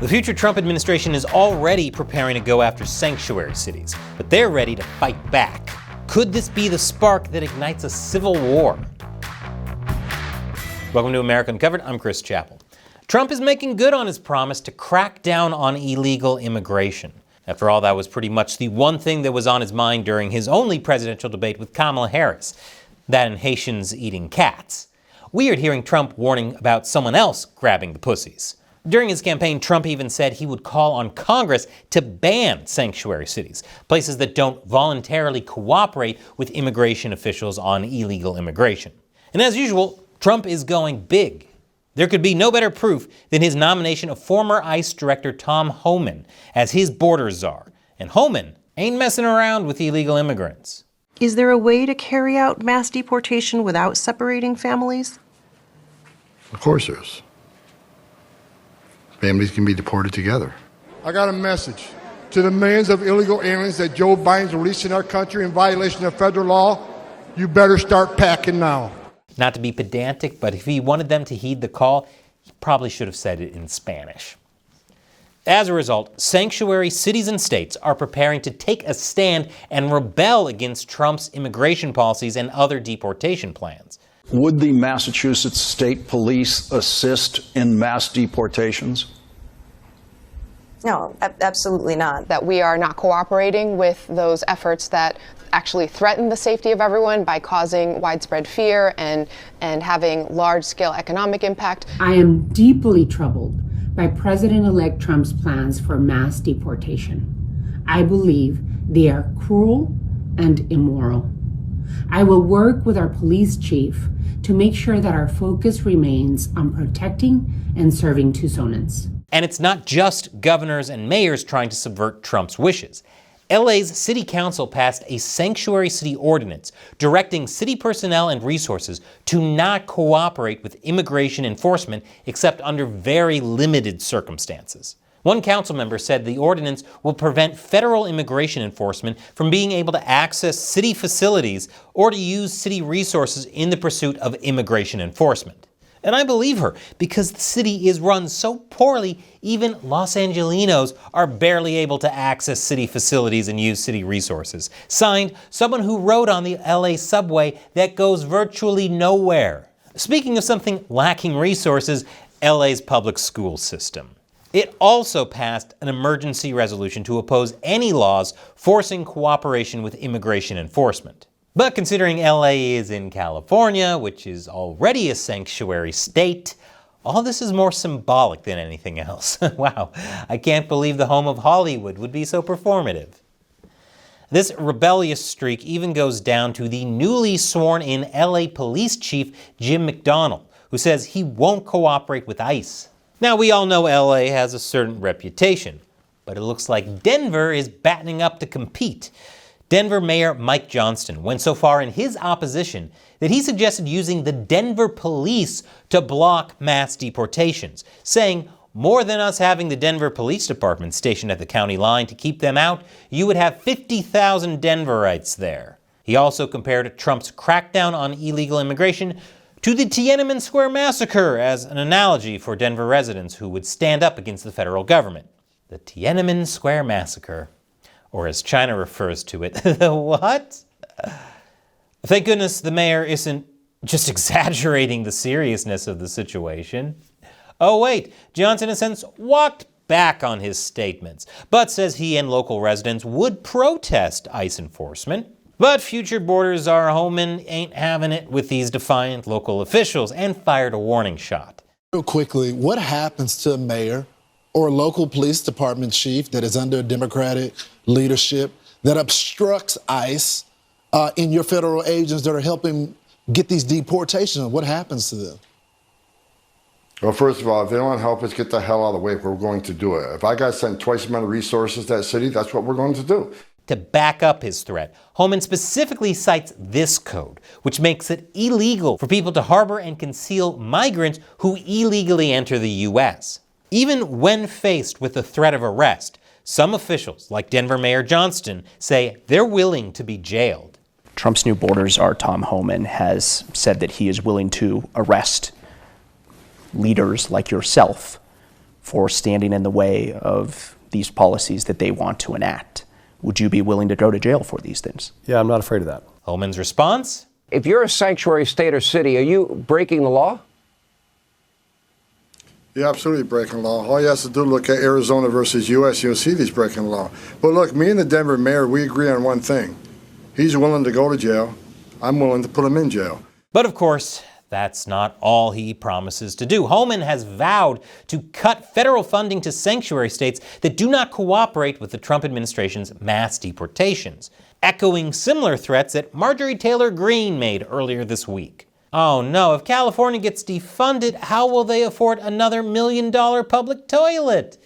The future Trump administration is already preparing to go after sanctuary cities, but they're ready to fight back. Could this be the spark that ignites a civil war? Welcome to America Uncovered. I'm Chris Chappell. Trump is making good on his promise to crack down on illegal immigration. After all, that was pretty much the one thing that was on his mind during his only presidential debate with Kamala Harris, that and Haitians eating cats. Weird hearing Trump warning about someone else grabbing the pussies. During his campaign, Trump even said he would call on Congress to ban sanctuary cities, places that don't voluntarily cooperate with immigration officials on illegal immigration. And as usual, Trump is going big. There could be no better proof than his nomination of former ICE Director Tom Homan as his border czar. And Homan ain't messing around with illegal immigrants. Is there a way to carry out mass deportation without separating families? Of course there is. Families can be deported together. I got a message to the millions of illegal aliens that Joe Biden's releasing our country in violation of federal law. You better start packing now. Not to be pedantic, but if he wanted them to heed the call, he probably should have said it in Spanish. As a result, sanctuary cities and states are preparing to take a stand and rebel against Trump's immigration policies and other deportation plans. Would the Massachusetts State Police assist in mass deportations? No, absolutely not. That we are not cooperating with those efforts that actually threaten the safety of everyone by causing widespread fear and having large-scale economic impact. I am deeply troubled by President-elect Trump's plans for mass deportation. I believe they are cruel and immoral. I will work with our police chief to make sure that our focus remains on protecting and serving Tucsonans. And it's not just governors and mayors trying to subvert Trump's wishes. LA's city council passed a sanctuary city ordinance directing city personnel and resources to not cooperate with immigration enforcement except under very limited circumstances. One council member said the ordinance will prevent federal immigration enforcement from being able to access city facilities or to use city resources in the pursuit of immigration enforcement. And I believe her, because the city is run so poorly, even Los Angelinos are barely able to access city facilities and use city resources. Signed, someone who rode on the LA subway that goes virtually nowhere. Speaking of something lacking resources, LA's public school system. It also passed an emergency resolution to oppose any laws forcing cooperation with immigration enforcement. But considering LA is in California, which is already a sanctuary state, all this is more symbolic than anything else. Wow, I can't believe the home of Hollywood would be so performative. This rebellious streak even goes down to the newly sworn-in LA police chief, Jim McDonnell, who says he won't cooperate with ICE. Now, we all know LA has a certain reputation, but it looks like Denver is battening up to compete. Denver Mayor Mike Johnston went so far in his opposition that he suggested using the Denver police to block mass deportations, saying, more than us having the Denver Police Department stationed at the county line to keep them out, you would have 50,000 Denverites there. He also compared Trump's crackdown on illegal immigration to the Tiananmen Square massacre as an analogy for Denver residents who would stand up against the federal government. The Tiananmen Square massacre. Or as China refers to it, the what? Thank goodness the mayor isn't just exaggerating the seriousness of the situation. Oh wait, Johnson has since walked back on his statements, but says he and local residents would protest ICE enforcement. But future border czar Homan ain't having it with these defiant local officials and fired a warning shot. Real quickly, what happens to a mayor or a local police department chief that is under Democratic leadership that obstructs ICE in your federal agents that are helping get these deportations? What happens to them? Well, first of all, if they don't want to help us get the hell out of the way, we're going to do it. If I got to send twice the amount of resources to that city, that's what we're going to do. To back up his threat, Homan specifically cites this code, which makes it illegal for people to harbor and conceal migrants who illegally enter the U.S. Even when faced with the threat of arrest, some officials, like Denver Mayor Johnston, say they're willing to be jailed. Trump's new border czar, Tom Homan, has said that he is willing to arrest leaders like yourself for standing in the way of these policies that they want to enact? Would you be willing to go to jail for these things? Yeah, I'm not afraid of that. Homan's response? If you're a sanctuary state or city, are you breaking the law? You're absolutely breaking the law. All you have to do is look at Arizona versus U.S., you'll see these breaking the law. But look, me and the Denver mayor, we agree on one thing. He's willing to go to jail. I'm willing to put him in jail. But of course, that's not all he promises to do. Homan has vowed to cut federal funding to sanctuary states that do not cooperate with the Trump administration's mass deportations, echoing similar threats that Marjorie Taylor Greene made earlier this week. Oh no, if California gets defunded, how will they afford another $1 million public toilet?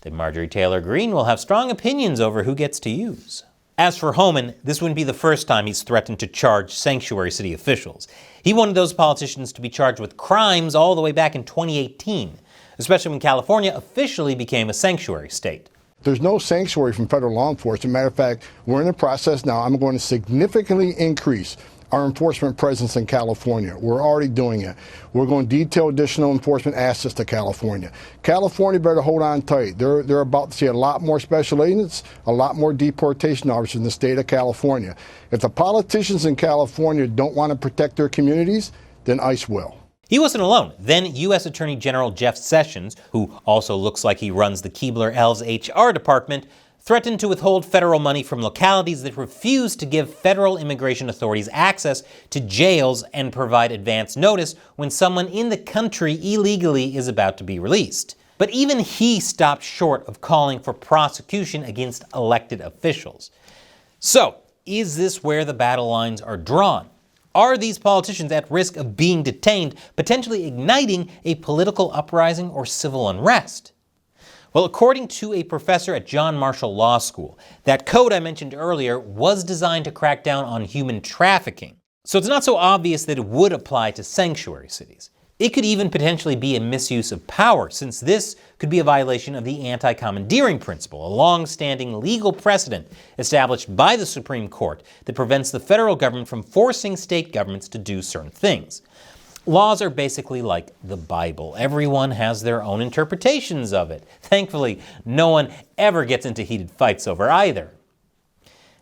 Then Marjorie Taylor Greene will have strong opinions over who gets to use. As for Homan, this wouldn't be the first time he's threatened to charge sanctuary city officials. He wanted those politicians to be charged with crimes all the way back in 2018, especially when California officially became a sanctuary state. There's no sanctuary from federal law enforcement. Matter of fact, we're in the process now. I'm going to significantly increase our enforcement presence in California. We're already doing it. We're going to detail additional enforcement assets to California. California better hold on tight. They're about to see a lot more special agents, a lot more deportation officers in the state of California. If the politicians in California don't want to protect their communities, then ICE will. He wasn't alone. Then U.S. Attorney General Jeff Sessions, who also looks like he runs the Keebler-Ells HR department, threatened to withhold federal money from localities that refuse to give federal immigration authorities access to jails and provide advance notice when someone in the country illegally is about to be released. But even he stopped short of calling for prosecution against elected officials. So, is this where the battle lines are drawn? Are these politicians at risk of being detained, potentially igniting a political uprising or civil unrest? Well, according to a professor at John Marshall Law School, that code I mentioned earlier was designed to crack down on human trafficking. So it's not so obvious that it would apply to sanctuary cities. It could even potentially be a misuse of power, since this could be a violation of the anti-commandeering principle, a long-standing legal precedent established by the Supreme Court that prevents the federal government from forcing state governments to do certain things. Laws are basically like the Bible. Everyone has their own interpretations of it. Thankfully, no one ever gets into heated fights over either.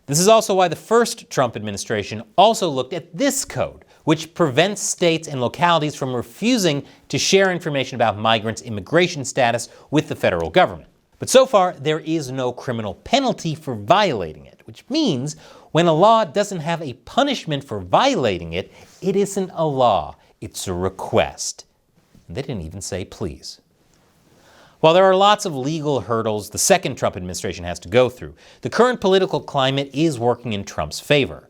This is also why the first Trump administration also looked at this code, which prevents states and localities from refusing to share information about migrants' immigration status with the federal government. But so far, there is no criminal penalty for violating it, which means when a law doesn't have a punishment for violating it, it isn't a law. It's a request. They didn't even say please. While there are lots of legal hurdles the second Trump administration has to go through, the current political climate is working in Trump's favor.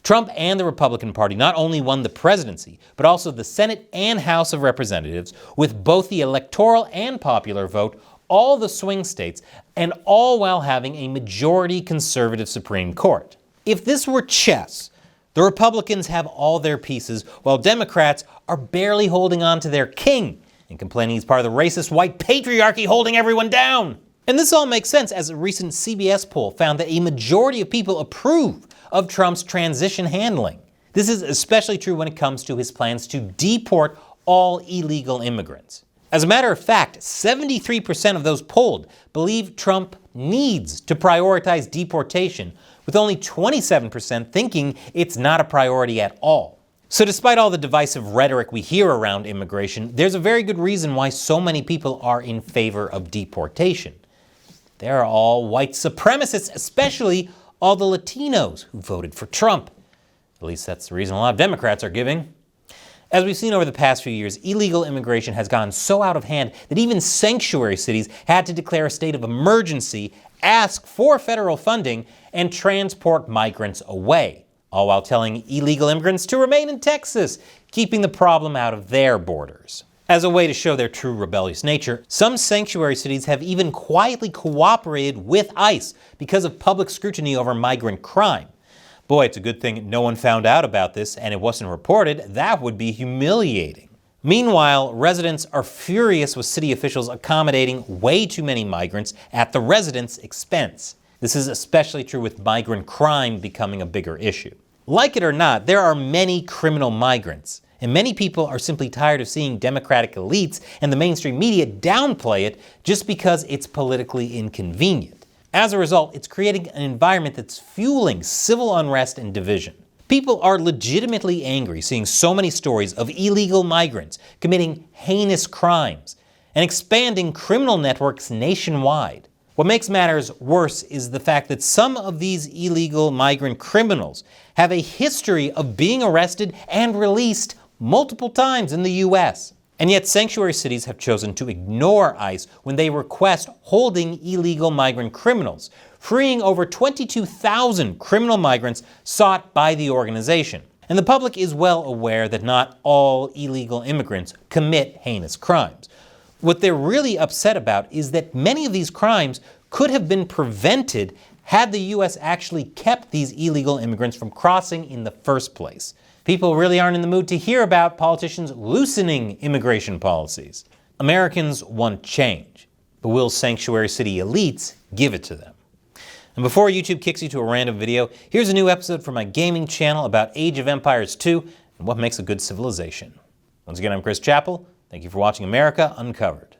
Trump and the Republican Party not only won the presidency, but also the Senate and House of Representatives with both the electoral and popular vote, all the swing states, and all while having a majority conservative Supreme Court. If this were chess, the Republicans have all their pieces, while Democrats are barely holding on to their king and complaining he's part of the racist white patriarchy holding everyone down. And this all makes sense, as a recent CBS poll found that a majority of people approve of Trump's transition handling. This is especially true when it comes to his plans to deport all illegal immigrants. As a matter of fact, 73% of those polled believe Trump needs to prioritize deportation, with only 27% thinking it's not a priority at all. So despite all the divisive rhetoric we hear around immigration, there's a very good reason why so many people are in favor of deportation. They're all white supremacists, especially all the Latinos who voted for Trump. At least that's the reason a lot of Democrats are giving. As we've seen over the past few years, illegal immigration has gone so out of hand that even sanctuary cities had to declare a state of emergency, ask for federal funding, and transport migrants away, all while telling illegal immigrants to remain in Texas, keeping the problem out of their borders. As a way to show their true rebellious nature, some sanctuary cities have even quietly cooperated with ICE because of public scrutiny over migrant crime. Boy, it's a good thing no one found out about this and it wasn't reported. That would be humiliating. Meanwhile, residents are furious with city officials accommodating way too many migrants at the residents' expense. This is especially true with migrant crime becoming a bigger issue. Like it or not, there are many criminal migrants, And many people are simply tired of seeing Democratic elites and the mainstream media downplay it just because it's politically inconvenient. As a result, it's creating an environment that's fueling civil unrest and division. People are legitimately angry seeing so many stories of illegal migrants committing heinous crimes and expanding criminal networks nationwide. What makes matters worse is the fact that some of these illegal migrant criminals have a history of being arrested and released multiple times in the U.S. And yet sanctuary cities have chosen to ignore ICE when they request holding illegal migrant criminals, freeing over 22,000 criminal migrants sought by the organization. And the public is well aware that not all illegal immigrants commit heinous crimes. What they're really upset about is that many of these crimes could have been prevented had the U.S. actually kept these illegal immigrants from crossing in the first place. People really aren't in the mood to hear about politicians loosening immigration policies. Americans want change, but will sanctuary city elites give it to them? And before YouTube kicks you to a random video, here's a new episode from my gaming channel about Age of Empires 2 and what makes a good civilization. Once again, I'm Chris Chappell. Thank you for watching America Uncovered.